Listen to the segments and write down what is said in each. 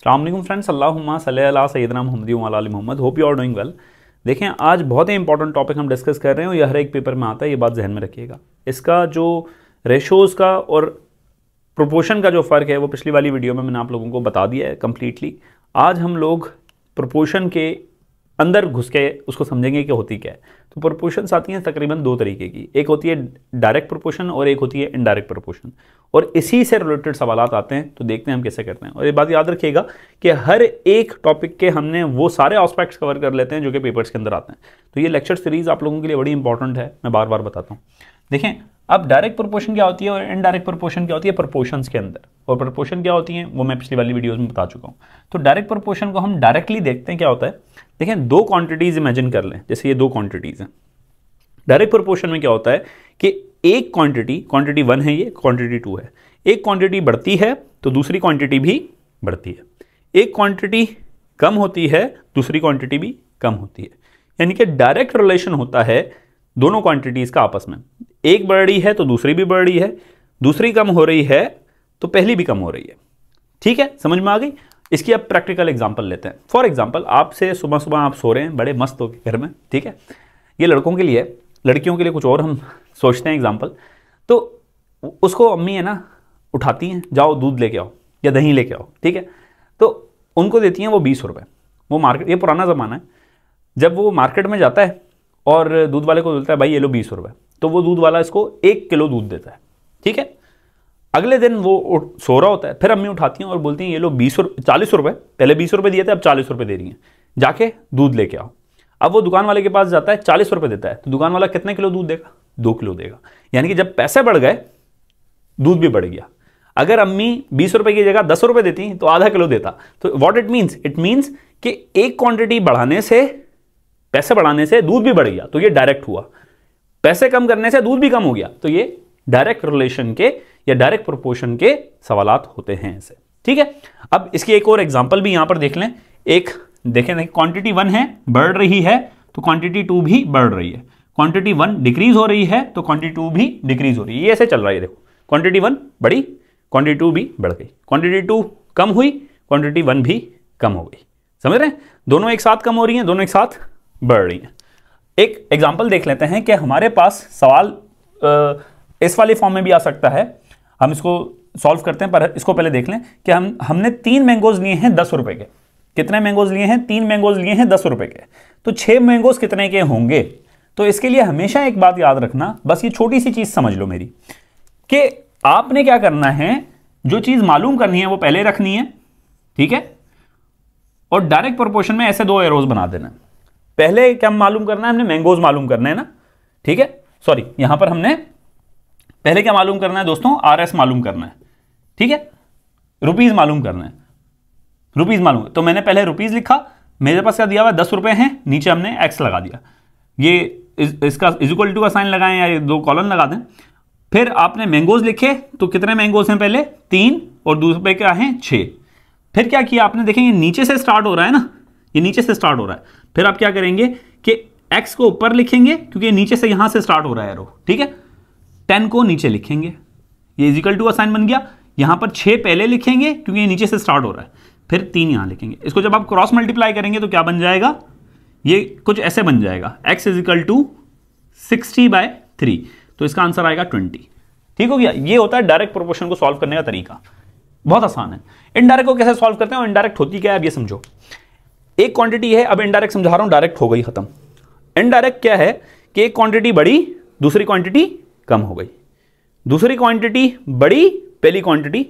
अस्सलाम वालेकुम फ्रेंड्स, अल्लाहुम्मा सल्ली अला सय्यिदना मुहम्मद व अला आलि Muhammad. Hope you are doing well. देखें, आज बहुत ही इंपॉर्टेंट टॉपिक हम डिस्कस कर रहे हैं और यह हर एक पेपर में आता है, ये बात जहन में रखिएगा। इसका जो रेशोज़ का और प्रोपोर्शन का जो फ़र्क है वो पिछली वाली वीडियो में मैंने आप लोगों को बता दिया है कम्प्लीटली। आज हम लोग प्रोपोर्शन के अंदर घुस के उसको समझेंगे कि होती क्या है। तो प्रोपोर्शंस आती हैं तकरीबन दो तरीके की, एक होती है डायरेक्ट प्रोपोर्शन और एक होती है इनडायरेक्ट प्रोपोर्शन, और इसी से रिलेटेड सवालात आते हैं। तो देखते हैं हम कैसे करते हैं। और ये बात याद रखिएगा कि हर एक टॉपिक के हमने वो सारे एस्पेक्ट्स कवर कर लेते हैं जो कि पेपर्स के अंदर आते हैं। तो ये लेक्चर सीरीज आप लोगों के लिए बड़ी इंपॉर्टेंट है, मैं बार बार बताता हूँ। देखें, अब डायरेक्ट प्रोपोर्शन क्या होती है और इनडायरेक्ट प्रोपोर्शन क्या होती है प्रोपोर्शंस के अंदर, और प्रोपोर्शन क्या होती है वो मैं पिछली वाली वीडियोस में बता चुका हूँ। तो डायरेक्ट प्रोपोर्शन को हम डायरेक्टली देखते हैं क्या होता है। देखें, दो क्वांटिटीज इमेजिन कर लें, जैसे ये दो क्वांटिटीज हैं। डायरेक्ट प्रोपोर्शन में क्या होता है कि एक क्वांटिटी 1 है, ये क्वांटिटी 2 है। एक क्वांटिटी बढ़ती है तो दूसरी क्वांटिटी भी बढ़ती है। एक क्वांटिटी कम होती है, दूसरी क्वांटिटी भी कम होती है। यानी कि डायरेक्ट रिलेशन होता है दोनों क्वांटिटीज का आपस में। एक बढ़ रही है तो दूसरी भी बढ़ रही है, दूसरी कम हो रही है तो पहली भी कम हो रही है। ठीक है, समझ में आ गई। इसकी अब प्रैक्टिकल एग्जांपल लेते हैं। फॉर एग्जांपल, आपसे सुबह सुबह आप सो रहे हैं बड़े मस्त होकर घर में, ठीक है। ये लड़कों के लिए, लड़कियों के लिए कुछ और हम सोचते हैं एग्जांपल। तो उसको अम्मी है ना उठाती हैं, जाओ दूध लेके आओ या दही लेके आओ, ठीक है। तो उनको देती हैं वो 20 रुपये। वो मार्केट, ये पुराना ज़माना है, जब वो मार्केट में जाता है और दूध वाले को बोलता है भाई ये लो 20 रुपये, तो वो दूध वाला इसको 1 किलो दूध देता है, ठीक है। अगले दिन वो सो रहा होता है, फिर अम्मी उठाती हैं और बोलती हैं ये लो 40 रुपये, पहले 20 रुपये दिए थे अब 40 रुपये दे रही हैं, जाके दूध लेके आओ। अब वो दुकान वाले के पास जाता है, 40 रुपये देता है, तो दुकान वाला कितने किलो दूध देगा? 2 किलो देगा। यानी कि जब पैसे बढ़ गए दूध भी बढ़ गया। अगर अम्मी 20 रुपये की जगह 10 रुपये देती तो आधा किलो देता। तो व्हाट इट मीन्स कि एक क्वांटिटी बढ़ाने से, पैसे बढ़ाने से दूध भी बढ़ गया, तो ये डायरेक्ट हुआ। पैसे कम करने से दूध भी कम हो गया, तो ये डायरेक्ट रिलेशन के या डायरेक्ट प्रोपोर्शन के सवालात होते हैं ऐसे, ठीक है। अब इसकी एक और एग्जांपल भी यहां पर देख लें। एक देखें, क्वांटिटी 1 है, बढ़ रही है तो क्वांटिटी 2 भी बढ़ रही है। क्वांटिटी 1 डिक्रीज हो रही है तो क्वांटिटी 2 भी डिक्रीज हो रही है। ये ऐसे चल रहा है, देखो, क्वांटिटी 1 बढ़ी, क्वांटिटी 2 भी बढ़ गई, क्वांटिटी 2 कम हुई, क्वांटिटी 1 भी कम हो गई। समझ रहे हैं? दोनों एक साथ कम हो रही हैं, दोनों एक साथ बढ़ रही हैं। एक एग्जांपल देख लेते हैं कि हमारे पास सवाल इस वाले फॉर्म में भी आ सकता है। हम इसको सॉल्व करते हैं, पर इसको पहले देख लें कि हमने 3 मैंगोज लिए हैं 10 रुपए के। कितने मैंगोज लिए हैं? 3 मैंगोज लिए हैं 10 रुपए के। तो 6 मैंगोज कितने के होंगे? तो इसके लिए हमेशा एक बात याद रखना, बस ये छोटी सी चीज समझ लो मेरी, कि आपने क्या करना है, जो चीज मालूम करनी है वो पहले रखनी है, ठीक है। और डायरेक्ट प्रोपोर्शन में ऐसे 2 एरोज बना देना। पहले क्या मालूम करना है? हमने मैंगोज मालूम करना है ना, ठीक है। सॉरी, यहां पर हमने पहले क्या मालूम करना है दोस्तों? RS मालूम करना है, ठीक है। रुपीज मालूम करना है, रुपीज मालूम। तो मैंने पहले रुपीज लिखा, मेरे पास क्या दिया हुआ? 10 रुपए हैं, नीचे हमने X लगा दिया। ये इसका इक्वल टू का साइन लगाएं या 2 कॉलन लगा दें। फिर आपने मैंगोज लिखे, तो कितने मैंगोज हैं? पहले 3 और दूसरे क्या हैं? 6। फिर क्या किया आपने? देखें, ये नीचे से स्टार्ट हो रहा है ना, ये नीचे से स्टार्ट हो रहा है। फिर आप क्या करेंगे कि X को ऊपर लिखेंगे क्योंकि नीचे से यहां से स्टार्ट हो रहा है एरो, ठीक है। 10 को नीचे लिखेंगे, ये इक्वल टू का साइन बन गया। यहां पर 6 पहले लिखेंगे क्योंकि ये नीचे से स्टार्ट हो रहा है, फिर 3 यहां लिखेंगे। इसको जब आप क्रॉस मल्टीप्लाई करेंगे तो क्या बन जाएगा? ये कुछ ऐसे बन जाएगा, X इक्वल टू 60/3। तो इसका आंसर आएगा 20। ठीक हो गया। ये होता है डायरेक्ट प्रोपोर्शन को सॉल्व करने का तरीका, बहुत आसान है। इनडायरेक्ट को कैसे सॉल्व करते हैं और इनडायरेक्ट होती क्या है अब ये समझो। एक क्वांटिटी है, अब इनडायरेक्ट समझा रहा हूं, डायरेक्ट हो गई खत्म। इनडायरेक्ट क्या है कि एक क्वांटिटी बढ़ी, दूसरी क्वांटिटी कम हो गई, दूसरी क्वांटिटी बढ़ी, पहली क्वांटिटी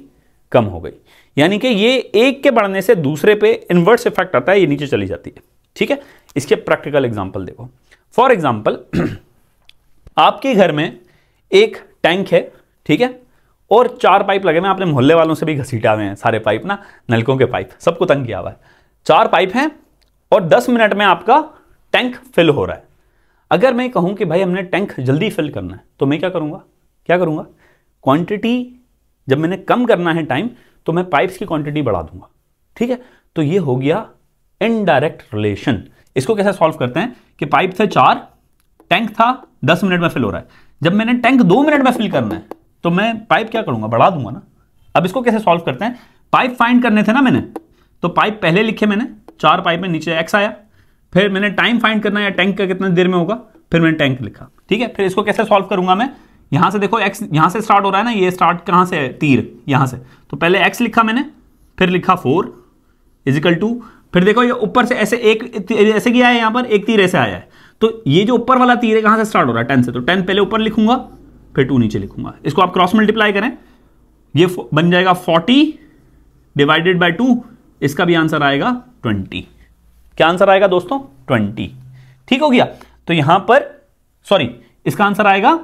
कम हो गई। यानी कि ये एक के बढ़ने से दूसरे पे इनवर्स इफेक्ट आता है, ये नीचे चली जाती है, ठीक है। इसके प्रैक्टिकल एग्जांपल देखो। फॉर एग्जांपल, आपके घर में एक टैंक है, ठीक है, और 4 पाइप लगे हुए हैं। आपने मोहल्ले वालों से भी घसीटा हुए हैं सारे पाइप ना, नलकों के पाइप, सबको तंग किया हुआ है। 4 पाइप हैं और 10 मिनट में आपका टैंक फिल हो रहा है। अगर मैं कहूं कि भाई हमने टैंक जल्दी फिल करना है, तो मैं क्या करूंगा? क्वांटिटी जब मैंने कम करना है टाइम, तो मैं पाइप्स की क्वांटिटी बढ़ा दूंगा, ठीक है। तो ये हो गया इनडायरेक्ट रिलेशन। इसको कैसे सॉल्व करते हैं कि पाइप थे 4, टैंक था 10 मिनट में फिल हो रहा है। जब मैंने टैंक 2 मिनट में फिल करना है तो मैं पाइप क्या करूंगा? बढ़ा दूंगा ना। अब इसको कैसे सॉल्व करते हैं? पाइप फाइंड करने थे ना मैंने, तो पाइप पहले लिखे मैंने, 4 पाइप में, नीचे x आया, फिर मैंने टाइम फाइंड करना है टैंक का कितने देर में होगा, फिर मैंने टैंक लिखा। ठीक है, फिर इसको कैसे सॉल्व करूंगा मैं, यहां से देखो x यहां से स्टार्ट हो रहा है ना, ये स्टार्ट कहां से है, तीर यहां से, तो पहले x लिखा मैंने, फिर लिखा 4 इजिकल टू, फिर देखो ये ऊपर से ऐसे एक ऐसे किया है, यहां पर एक तीर ऐसे आया है, तो ये जो ऊपर वाला तीर है कहां से स्टार्ट हो रहा है, 10 से, तो 10 पहले ऊपर लिखूंगा, फिर 2 नीचे लिखूंगा। इसको आप क्रॉस मल्टीप्लाई करें, ये बन जाएगा 40 डिवाइडेड बाय 2, इसका भी आंसर आएगा 20। क्या आंसर आएगा दोस्तों, 20। ठीक हो गया, तो यहां पर सॉरी इसका आंसर आएगा,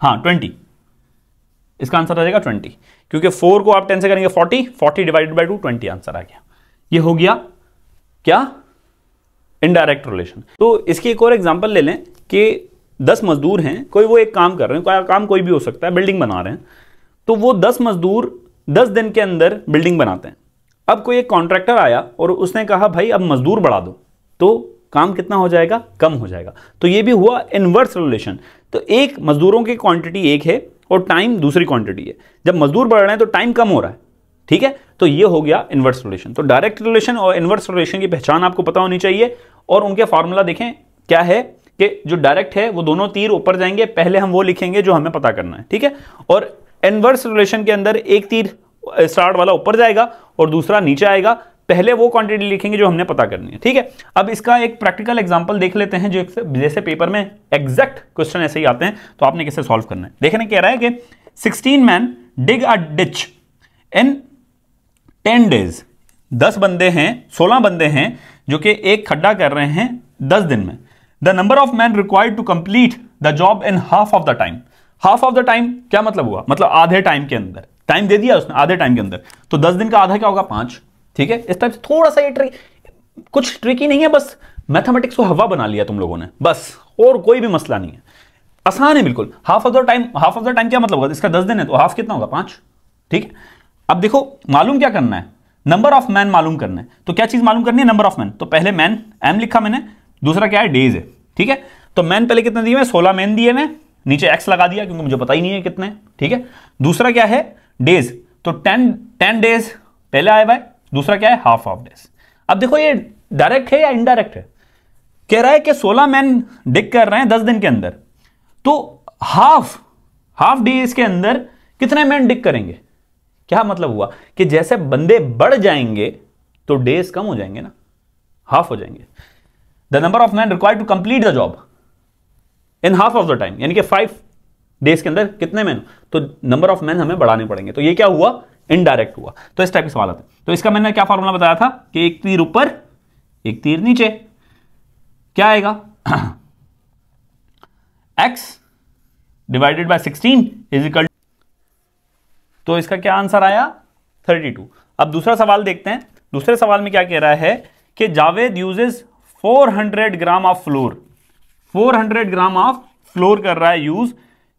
हाँ 20, इसका आंसर आ जाएगा 20, क्योंकि 4 को आप 10 से करेंगे 40 डिवाइडेड बाय 2, 20 आंसर आ गया। ये हो गया क्या, इनडायरेक्ट रिलेशन। तो इसकी एक और एग्जांपल ले लें कि 10 मजदूर हैं, कोई वो एक काम कर रहे हैं, काम कोई भी हो सकता है, बिल्डिंग बना रहे हैं, तो वो 10 मजदूर 10 दिन के अंदर बिल्डिंग बनाते हैं। अब कोई एक कॉन्ट्रैक्टर आया और उसने कहा भाई अब मजदूर बढ़ा दो, तो काम कितना हो जाएगा, कम हो जाएगा। तो ये भी हुआ इनवर्स रिलेशन। तो एक मजदूरों की क्वांटिटी एक है और टाइम दूसरी क्वांटिटी है, जब मजदूर बढ़ रहे हैं तो टाइम कम हो रहा है। ठीक है, तो ये हो गया इनवर्स रिलेशन। तो डायरेक्ट रिलेशन और इनवर्स रिलेशन की पहचान आपको पता होनी चाहिए, और उनके फॉर्मूला देखें क्या है कि जो डायरेक्ट है वो दोनों तीर ऊपर जाएंगे, पहले हम वो लिखेंगे जो हमें पता करना है। ठीक है, और इनवर्स रिलेशन के अंदर एक तीर स्टार्ट वाला ऊपर जाएगा और दूसरा नीचे आएगा, पहले वो क्वांटिटी लिखेंगे जो हमने पता करनी है। ठीक है, अब इसका एक प्रैक्टिकल एग्जांपल देख लेते हैं, जो जैसे पेपर में एग्जैक्ट क्वेश्चन ऐसे ही आते हैं, तो आपने कैसे सॉल्व करना है। देखने कह रहा है कि 16 मैन डिग अ डिच इन 10 days। 10 बंदे हैं, 16 बंदे हैं जो कि एक खड्डा कर रहे हैं 10 दिन में। The number of man required to complete the job in half of the time. Half of the time क्या मतलब हुआ, मतलब आधे टाइम के अंदर, टाइम दे दिया उसने आधे टाइम के अंदर, तो 10 दिन का आधा क्या होगा, 5। ठीक है, इस टाइप से थोड़ा सा ये कुछ ट्रिकी नहीं है, बस मैथमेटिक्स को हवा बना लिया तुम लोगों ने, बस, और कोई भी मसला नहीं है, आसान है बिल्कुल। हाफ ऑफ द टाइम क्या मतलब होगा, इसका 10 दिन है तो हाफ कितना होगा, 5। ठीक है, अब देखो मालूम क्या करना है, नंबर ऑफ मैन मालूम करना है। तो क्या चीज मालूम करनी है, नंबर ऑफ मैन। तो पहले मैन एम लिखा मैंने, दूसरा क्या है, डेज है। ठीक है, तो मैन पहले कितने दिए मैं, 16 मैन दिए मैं, नीचे एक्स लगा दिया क्योंकि मुझे पता ही नहीं है कितने। ठीक है, दूसरा क्या है, डेज, तो 10 डेज पहले आए भाई, दूसरा क्या है, हाफ ऑफ डेज। अब देखो ये डायरेक्ट है या इनडायरेक्ट है, कह रहा है कि 16 मैन डिग कर रहे हैं 10 दिन के अंदर, तो हाफ डेज के अंदर कितने मैन डिग करेंगे। क्या मतलब हुआ कि जैसे बंदे बढ़ जाएंगे तो डेज कम हो जाएंगे ना, हाफ हो जाएंगे। The number of man required to complete the job in half of the time, यानी कि 5 डेज के अंदर कितने मैन, तो नंबर ऑफ मैन हमें बढ़ाने पड़ेंगे। तो ये क्या हुआ, इनडायरेक्ट हुआ। तो इस टाइप के सवाल आते हैं। तो इसका मैंने क्या फॉर्मूला बताया था कि एक तीर ऊपर एक तीर नीचे, क्या आएगा x divided by 16 is equal, तो इसका क्या आंसर आया, 32। अब दूसरा सवाल देखते हैं। दूसरे सवाल में क्या कह रहा है कि Javed uses 400 gram of floor, 400 gram of floor कर रहा है यूज,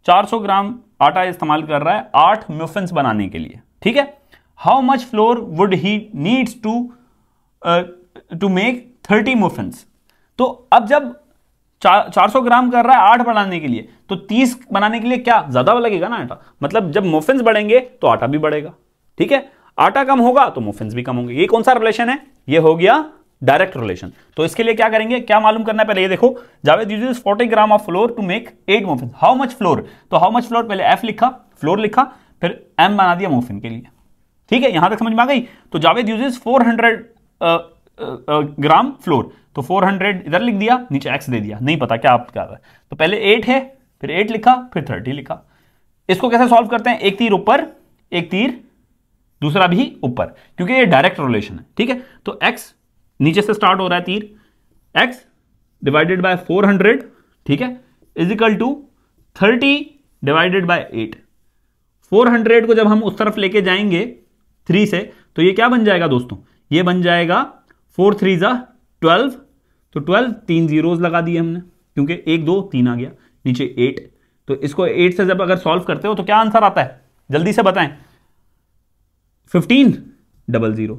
400 ग्राम आटा इस्तेमाल कर रहा है 8 मफिन्स बनाने के लिए। ठीक है, how much flour would he needs to make 30 muffins. तो अब जब 400 ग्राम कर रहा है 8 बनाने के लिए, तो 30 बनाने के लिए क्या ज्यादा लगेगा ना आटा, मतलब जब मफिन्स बढ़ेंगे तो आटा भी बढ़ेगा। ठीक है, आटा कम होगा तो मफिन्स भी कम होंगे। ये कौन सा रिलेशन है, ये हो गया डायरेक्ट रिलेशन। तो इसके लिए क्या करेंगे, क्या मालूम करना है, पहले ये देखो, Javed uses 40 gram of flour to make 8 muffins, how much flour, तो हाउ मच फ्लोर पहले एफ लिखा, फ्लोर लिखा, फिर एम बना दिया मफिन के लिए। ठीक है, यहां तक समझ में आ गई। तो जावेद यूजेस 400 ग्राम फ्लोर, तो 400 इधर लिख दिया, नीचे एक्स दे दिया, नहीं पता क्या आप कर रहा है, तो पहले 8 है, फिर 8 लिखा, फिर 30 लिखा। इसको कैसे सॉल्व करते हैं, एक तीर ऊपर एक तीर दूसरा भी ऊपर, क्योंकि ये डायरेक्ट रिलेशन है। ठीक है, तो x नीचे से स्टार्ट हो रहा है तीर, x डिवाइडेड बाय 400, ठीक है, is equal to 30 divided by 8। 400 को जब हम उस तरफ लेके जाएंगे 3 से, तो ये क्या बन जाएगा दोस्तों, ये बन जाएगा 4 3 12, तो 12, 3 जीरोज लगा दिए हमने क्योंकि 1 2 3 आ गया, नीचे 8, तो इसको 8 से जब अगर सॉल्व करते हो तो क्या आंसर आता है, जल्दी से बताएं, 1500।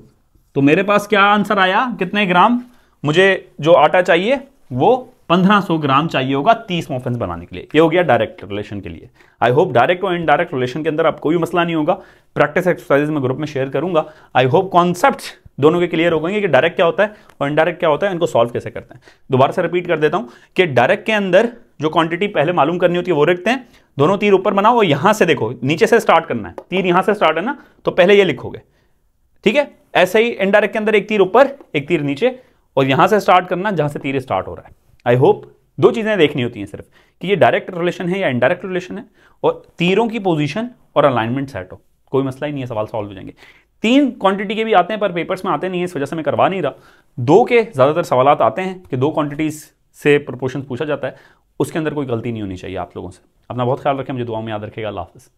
तो मेरे पास क्या आंसर आया, कितने ग्राम मुझे जो आटा चाहिए वो 1500 ग्राम चाहिए होगा 30 मफिन्स बनाने के लिए। ये हो गया डायरेक्ट रिलेशन के लिए। आई होप डायरेक्ट और इनडायरेक्ट रिलेशन के अंदर अब कोई मसला नहीं होगा। प्रैक्टिस एक्सरसाइजेस में ग्रुप में शेयर करूंगा। आई होप कॉन्सेप्ट्स दोनों के क्लियर हो गएंगे कि डायरेक्ट क्या होता है और इनडायरेक्ट क्या होता है, इनको सॉल्व कैसे करते हैं। दोबारा से रिपीट कर देता हूं कि डायरेक्ट के अंदर जो क्वांटिटी पहले मालूम करनी होती है वो रखते हैं, दोनों तीर ऊपर बनाओ और यहां से देखो, नीचे से स्टार्ट करना है, तीर यहां से स्टार्ट है ना, तो पहले ये लिखोगे, ठीक है। ऐसे ही इनडायरेक्ट के अंदर एक तीर ऊपर एक तीर नीचे, और यहां से स्टार्ट करना जहां से तीर स्टार्ट हो रहा है। आई होप दो चीजें देखनी होती हैं सिर्फ, कि ये डायरेक्ट रिलेशन है या इनडायरेक्ट रिलेशन है, और तीरों की पोजीशन और अलाइनमेंट सेट हो, कोई मसला ही नहीं है, सवाल सॉल्व हो जाएंगे। 3 क्वांटिटी के भी आते हैं पर पेपर्स में आते नहीं है, इस वजह से मैं करवा नहीं रहा। 2 के ज्यादातर सवाल आते हैं कि 2 क्वांटिटीज से प्रोपोर्शन पूछा जाता है, उसके अंदर कोई गलती नहीं होनी चाहिए आप लोगों से। अपना बहुत ख्याल रखें, मुझे दुआ में याद रखेगा। अल्लाह हाफ़िज़।